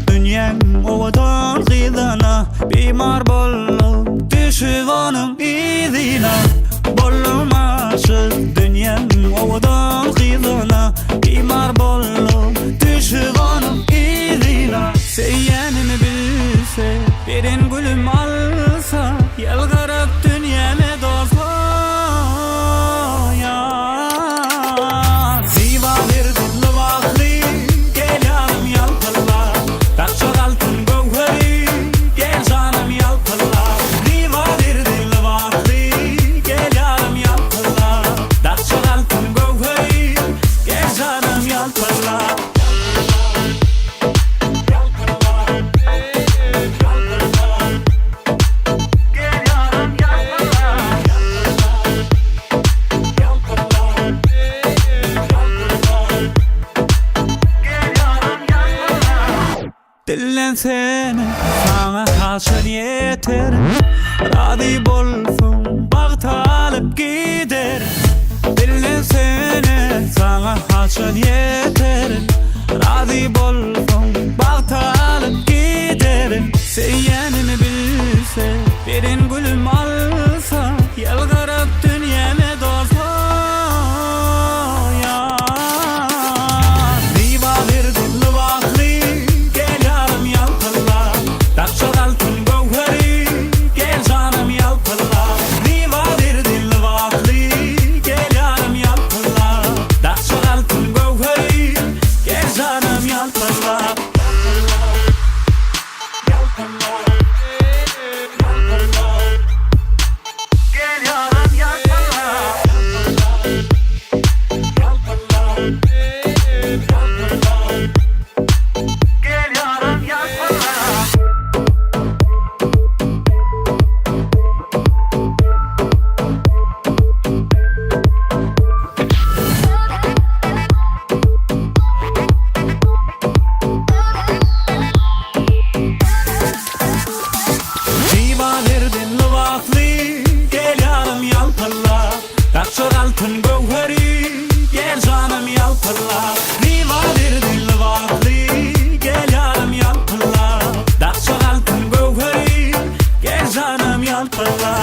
Dünyam ovadan gidana bimar bollum düşüvanım izina Bollamaşı dünyam ovadan gidana bimar bollum düşüvanım izina Seyyenimi bilse birin gülüm alsa yalgarıp dünyame dozla Dillen seni sana haşır yeter Radi bolsun bağta alıp gider Dillen seni sana haşır yeter Radi bolsun bağta alıp gider Seyyenimi bilse birin gülüm alsa yalgarıp dünyame dozla Altın gövheri gel canım yalpırla Niva verdin vakti gel yarım yalpırla Dakşak altın gövheri gel canım yalpırla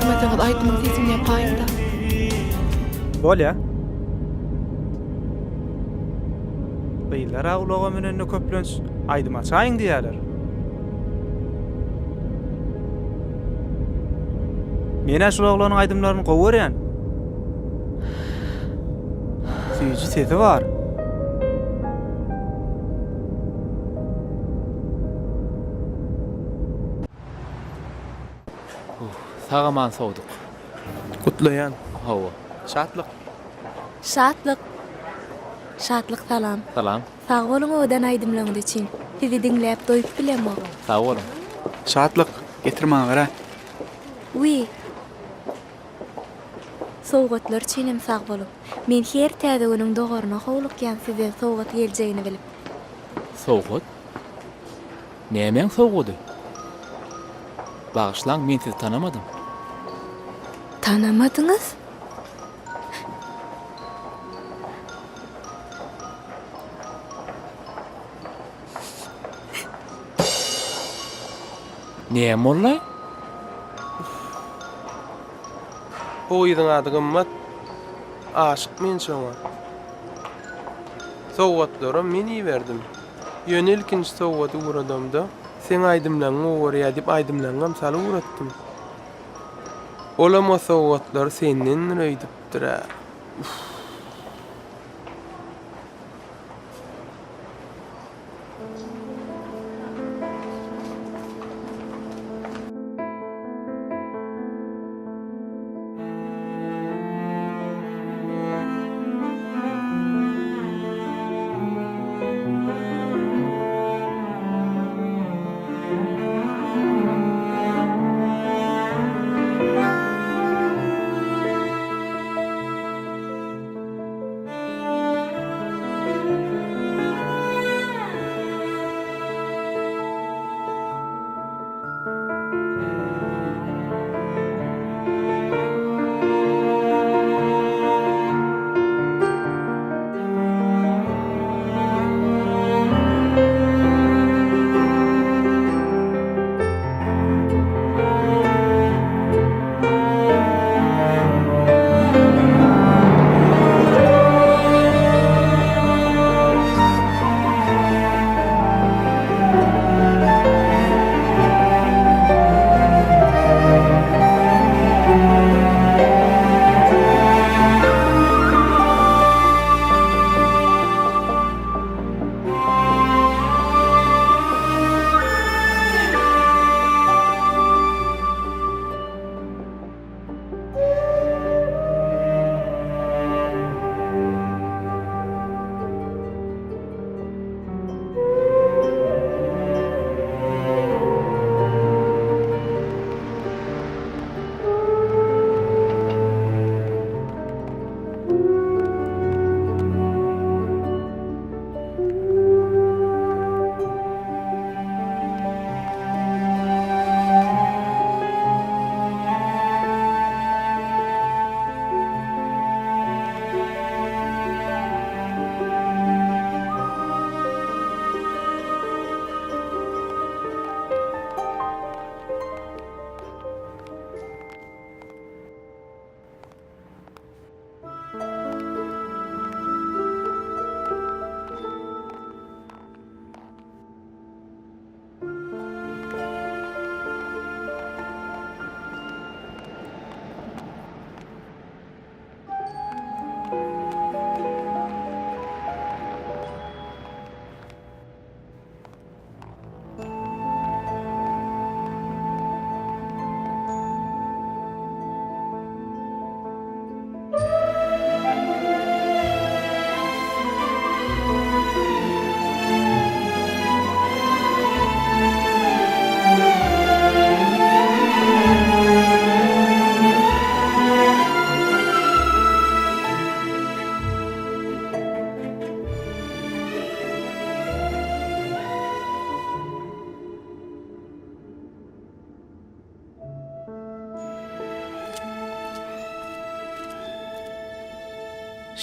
Görmediğiniz aydın'ın sesini yapayım da. Bol ya. Beyler ağulağa menenne köplöns aydıma çayın diýerler. Men aşul oglanyň aydymlaryny gowy berýän. süýji sesi bar. Sagaman sowduk. Kutlayan. Hawa. Şatlyk. Şatlyk. Şatlyk salam. Salam. Sag boluň odan aýdymlaryňyz üçin. Sizi dinläp doýup bilenmek. Sag bolun. Şatlyk. Getirmän gara. Wi. Sowgatlar üçin sag bolun. Men her täze günüň dogaryna howlukýan size sowgat geljegini bilip. Sowgut? Nämen sowgudy? Bağışlaň, men sizi tanamadym. Tanamadyňyz? Näme bollay? O ýygyň ady gymmat. Aşyk men şoňa. Sowgatlara men iýerdim. Ýöne ilkinji sowgaty uradamda sen aýdymlaryň ogurýa diýip aýdymlaryňam saly uratdym. Olam o sowgatlar senden röýdipdir.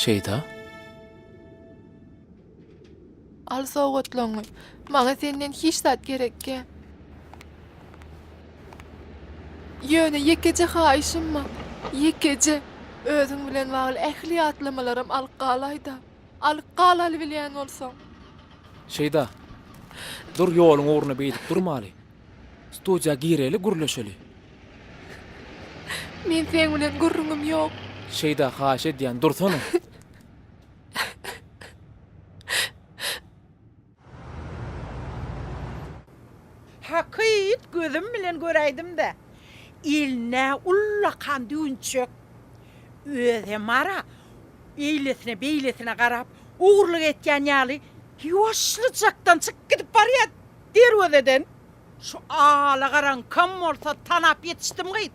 Şeyda? Al sowgatlaryňy. Maňa senden hiç zat gerekki. Ýöne ýekece haýşymma. Ýekece özüň bilen bagly ähli atlamalaram alyp galaýda. Alyp galaly bilýän bolsaň. Şeyda. Dur ýoluň uğruna beýdip durmaly. Studiýa gireli gürleşeli. Men sen bilen gurrungum ýok. Şeyda haş edýän dursana. göreýdim de. İlne ullakan düğünçök. Öze mara. Eýlesine beýlesine garap uğurluk etýän ýaly ýuwaşlyjakdan çyk gidip barýar derwededen. Şu ala garan kim bolsa tanap ýetişdim gyýt.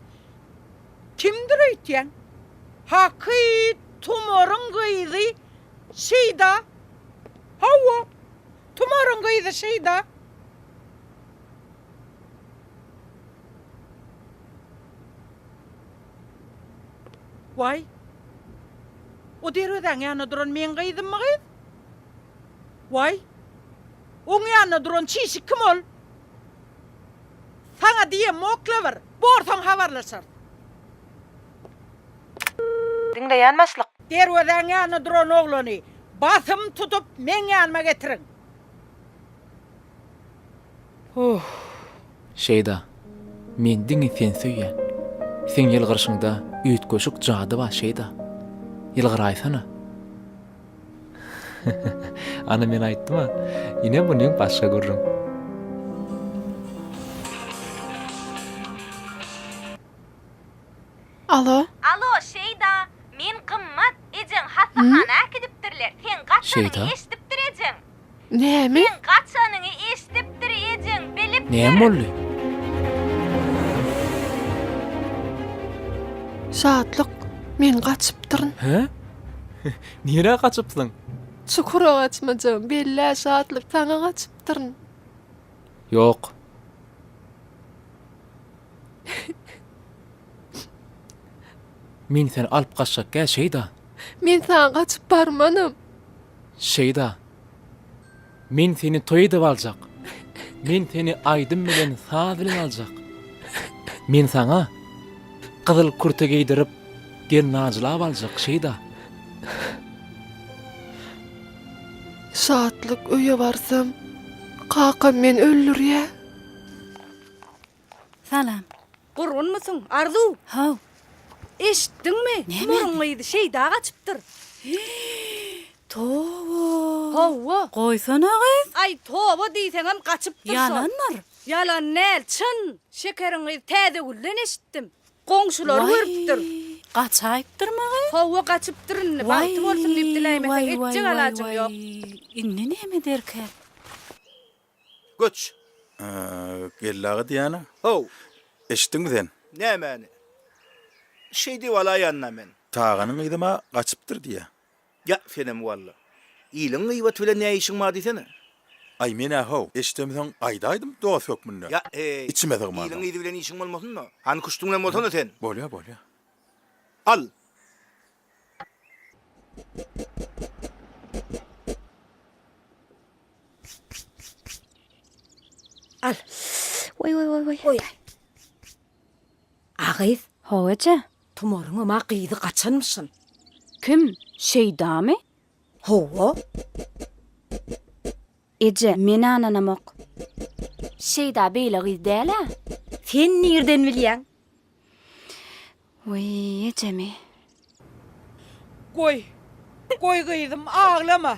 Kimdir öýtýän? Haky tumoryň gyýdy şeýda. Hawa tumoryň gyýdy şeýda. Vay. O derweden ýanyna duran men gyýdymmy gyýd? Vay. Oň ýanyna duran çyşyk kim ol? Sana diýem moklewer, bortaň habarlaşar. Dinleýän maşlyk. Derweden ýanyna duran oglany basym tutup men ýanyma getirin. Şeyda, men diňi sen söýýän. Sen ýylgyrşyňda üýtgeşik jady bar şeyda. Ýylgyraýsana. Ana men aýtdym, ine bunyň başga görürüm. Alo, Alo Şeyda, men kymmat ejen hasahana gidipdirler. Sen Şeyda? gaçanyny eşdipdir ejen. näme? Sen gaçanyny eşdipdir ejen, bilip Näme boldy? Şatlyk, men gaçypdyryn. He? Nire gaçypsyň? Çukura gaçmajam, bella şatlyk sana gaçypdyryn. Ýok. Men seni alyp gaçjak gä şeyda. Men sana gaçyp barmanam. Şeyda. Men seni toýda aljak. Men seni aýdym bilen saz bilen aljak. Men sana gyzyl kurta giydirip gel najlap aljak şeyda. Şatlyk öýe barsam, kakam men öldürýär. Salam. Gurrun musun Arzu? Haw. Eşitdiňmi? Tumoryň gyýdy şeýda gaçypdyr. Towa. Hawa. Goýsana gyz. Ay toba diýseňem gaçypdyr. Yalanlar. Yalan näl, çyn. Şekeriňi täze güllen eşitdim. Goňşular görüpdir. Gaçaýpdyrmy gyz? Hawa gaçypdyr. Baýty bolsun diýip diläýmekden etjek alajyň ýok. Inni näme derker? Göç. Gellağı diyana. Ho. Eşittin mi sen? Ne mani? Şeydi wala yanna men. Tağanın ýydyma gaçypdyr diye. Ya fenem walla. İliň ýybat bilen näme işiň bar diýsene? Ay mena ho. Eşitmesen aýdaýdym doğa sökmünde. Ya İçime sığmadı. İliň ýydy bilen işiň bolmasynmy? Han kuştuň bilen bolsana sen. Bolýa bolýa. Al. Al. Oy. Agyz, Hawaja. tumoryňy ma gyýdy gaçanmyşyn? Kim? Şeydamy? Hawa. Eje, men ananamok. Şeyda beýle gyz däl-a? Sen nerden bilýän? Oy, ejemi. Goy. Goy gyýdym, ağlama.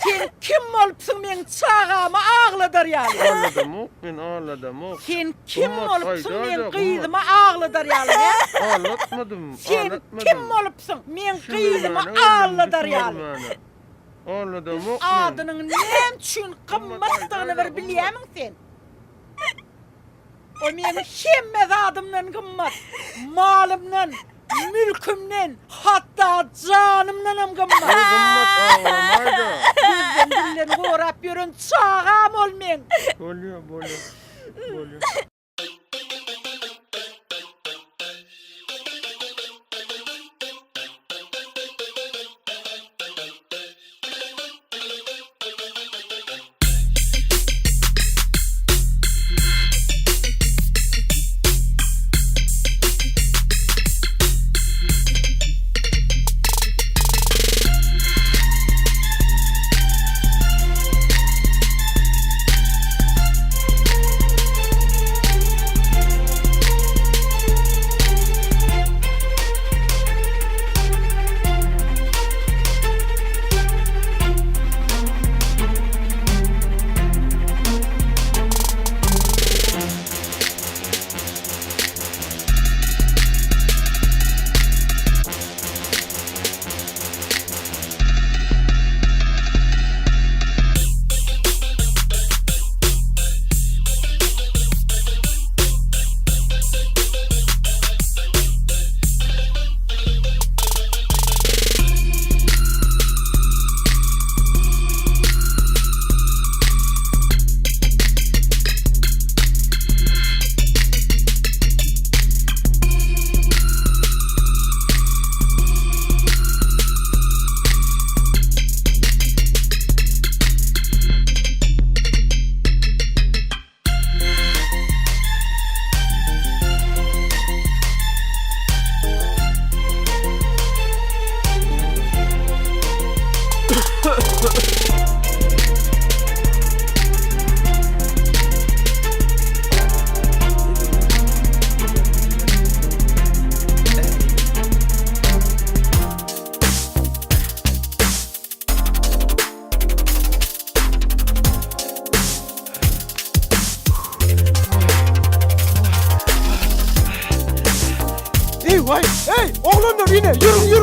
Sen kim bolupsyň men çağamy ağladar ýaly? Ağladım o, ben ağladım o. Sen kim bolupsyň men Hayda, gyýdymy ağladar ýaly? Ağlatmadım, Sen kim bolupsyň men gyýdymy ağladar ýaly? Ağladım o. Adynyň näme üçin gymmatdygyny bir bilýärmiň sen? O meň hemme adymdan gymmat. Malymdan, mülkümden, hatda janymdan hem gymmat. Gymmat ağlamaydı. Bizden dillen gorap ýören çağam ol men. Bolýa.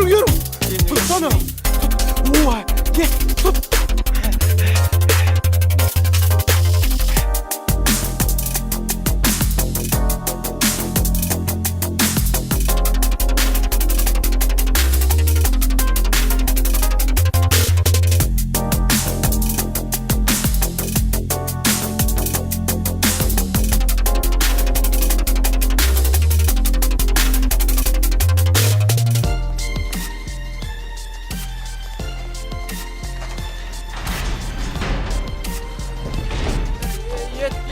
yürü. Tutsana. Uy, gel, tut.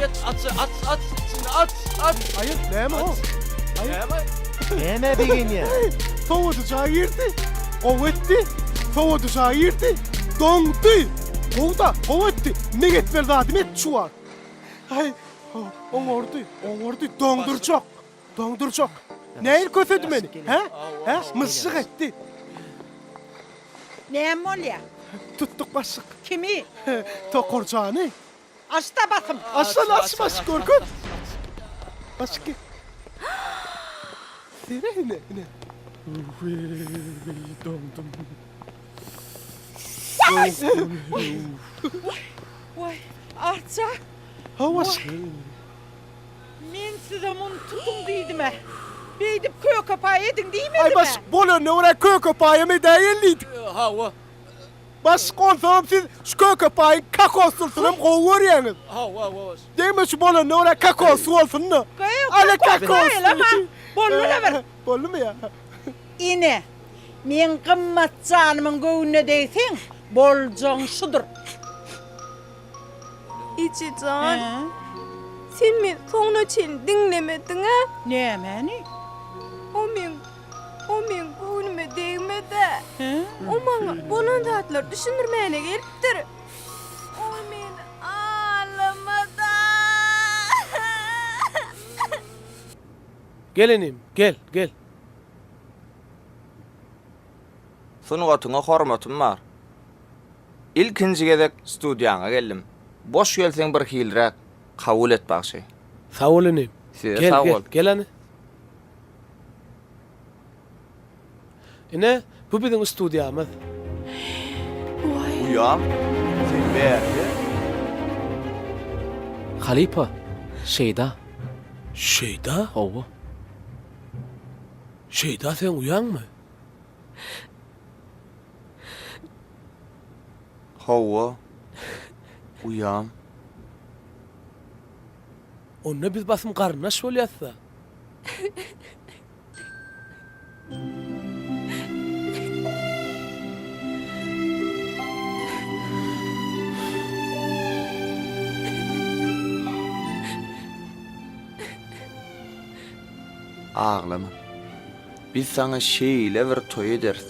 Yet at şimdi at. Hayır, ne mi o? Näme degen ya? Soğudu girdi. Kovetti. Soğudu girdi. Dondu. Kovda, kovetti. Ne getver dadim et şu an. Ay, oğurdu. Dondurcak. Neyle kösedi beni? He? Mısık etti. Näme bolýar? Tuttuk basık. Kimi? Tokorcağını. Asta basım. Aslan korkun. Basık. Ne? Dondum. Vay, arça. Havas. Men size mun tutun diýdim. Beýdip köy kapağı edin diýmedimi? Ay bas, bolan ne ora köy kapağı mı değerliydi? Hava. Bas konferans siz şu köy kapağı kakostursunum kovur yani. Hava. Değil mi şu bolan ne ora kakos olsun ne? Ale kakos. Bolmuna ver. Bollu mu ya? Ine, men gymmat canymyň göwüne deýseň, boljaň şudur. İçican, sen men soňuna çyn dinlemedin ha? Nämäni? O men göwnüme değmedi. O maňa bolan zatlar düşündirmäne gelipdir. O men ağlamada. Gelenim, gel. Sunugatyňa hormatym bar. İlkinji gezek studiýaňa geldim. Boş gelseň bir hilrak kabul et bagşy. Sağ olun. Size sağ ol. Gel ana. Ine, bu bizim studiýamyz. Uyam. Sen bäri. Halipa. Şeyda. Şeyda sen uyanma. Hawa. Uyam. Onna biz basım qarnaş bolýatsa. Ağlama. Biz sana şeýle bir toy ederiz.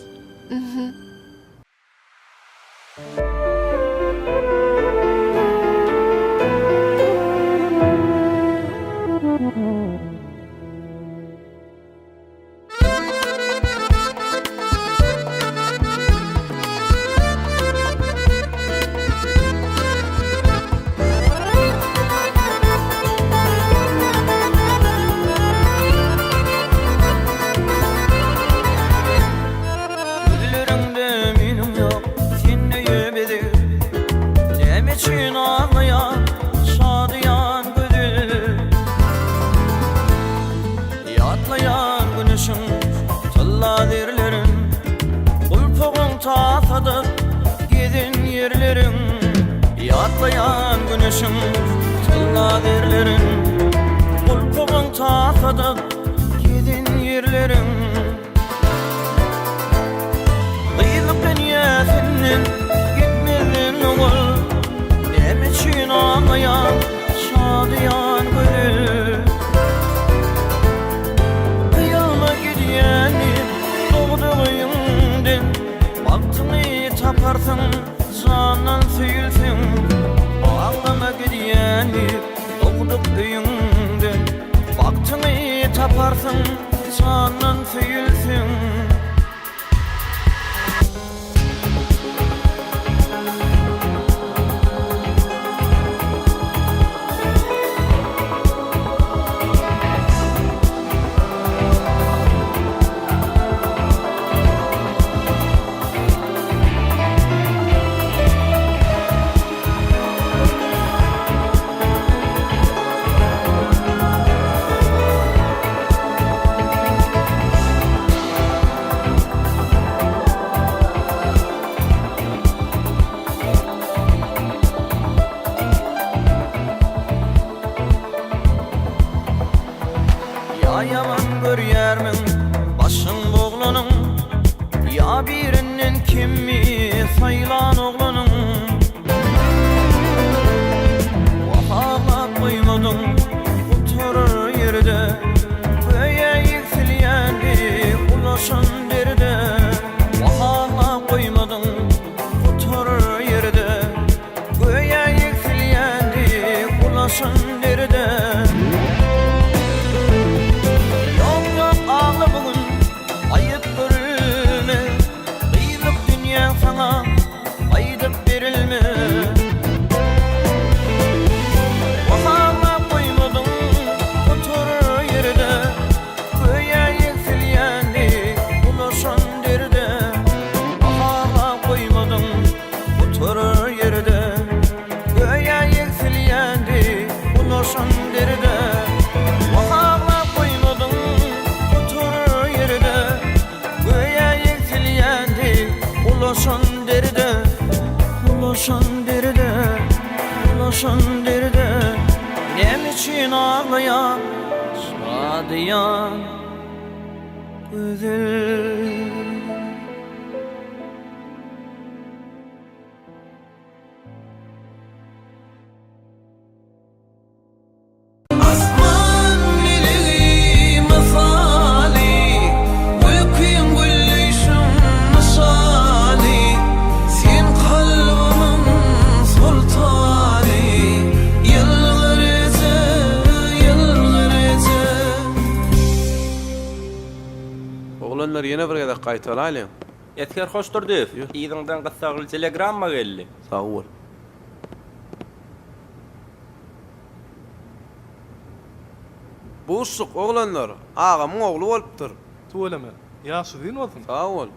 Yatlayan güneşim tıllar derlerin, kulpuğun tahtada gidin yerlerin. Kıyılıp ben yetinnin gitmedin oğul, ne biçin ağlayan şadiyan gönül. Kıyılma gidiyeni doğduğuyumden, baktını taparsın canan süyülsün. Ağlama gidiyeni doğduk öyünden, baktını taparsın canan süyülsün. birinden kimi saylan oğlanın Vahala koymadın oturur yerde Göğe yükselyendi ulaşan derde Vahala koymadın oturur yerde Göğe yükselyendi ulaşan derde Yok yok ağla bugün ayıp görülme Kıyılıp dünya sana aydıp verilme Vahala koymadın oturur yerde Göğe yükselyendi ulaşan derde Vahala koymadın oturur yerde Göğe yükselyendi ulaşan derde Vahala koymadın oturur yerde Göğe yükselyendi ulaşan derde Ulaşan derde Ulaşan derde Nem için ağlayan şadiyan Güzel Asman meleği masali Uykuyan gülleyşim nişali Sen kalbimin sultani Yıllar ece, yıllar ece Oğlanlar yine bir gedek qaytar aýlan. Etker hoşdur düf. İziňden gyssagyl telegramma geldi. Sağ ol. Bu uşuk oğlanlar ağamın oğlu bolupdyr. Tuğlama. Ýaşy diýin bolsun. Sağ ol.